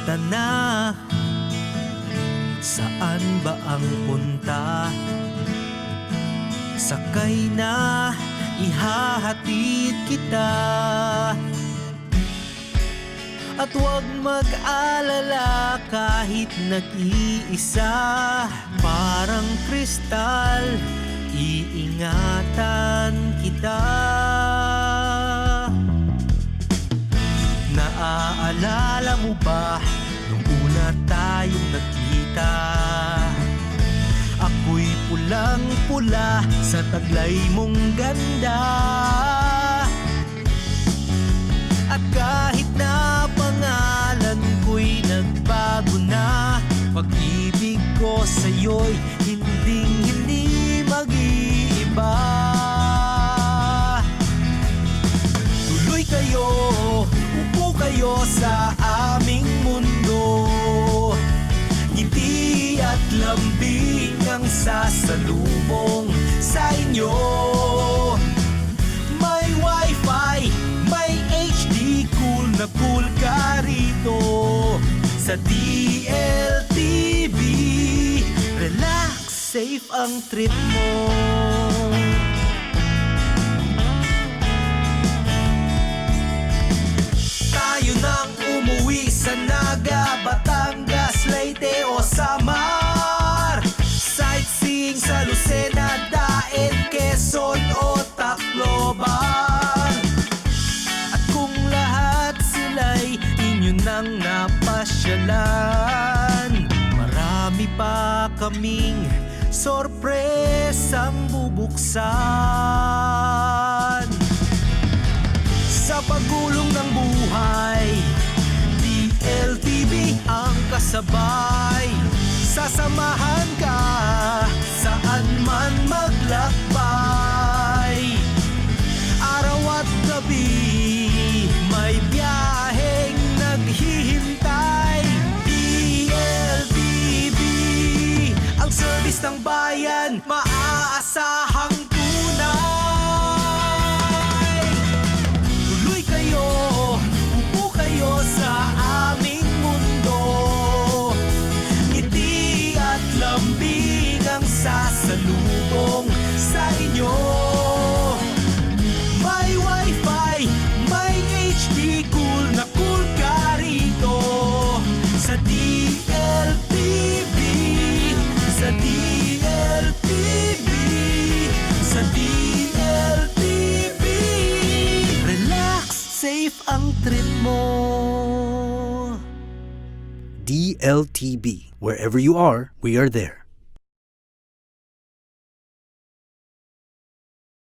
Kamusta na? Saan ba ang punta? Sakay na, ihahatid kita. At huwag mag-alala kahit nag-iisa. Parang kristal, iingatan kita. Naaalala mo ba nung una tayong nagkita? Ako'y pulang-pula sa taglay mong ganda. At kahit na pangalan ko'y nagbago na, pag-ibig ko sa'yo'y hinding-hindi mag-iiba. Tuloy kayo, upo kayo sa aming mundo. Ngiti at lambing ang sasalubong sa inyo. May wifi, may HD, cool na cool ka rito sa DLTV. Relax, safe ang trip mo. Tayo nang umuwi sa Naga, Batangas, Leyte o Samar. Sightseeing sa Lucena, Daet, Quezon o Tacloban. At kung lahat sila'y inyo nang napasyalan, marami pa kaming sorpresang bubuksan. Sa pagulong ng buhay, DLTV ang kasabay. Sasamahan ka saan man maglakbay. Araw at gabi, may biyaheng naghihintay. DLTV, ang service ng bayan, maaasahang tunay. Tuloy kayo, upo kayo sa aming mundo. Ngiti at lambing ang sasalubong sa inyo. May wifi, may HD, cool na cool ka rito sa DLTV. Sa DLTV, sa DLTV. Relax, safe ang trip mo. DLTV. Wherever you are, we are there.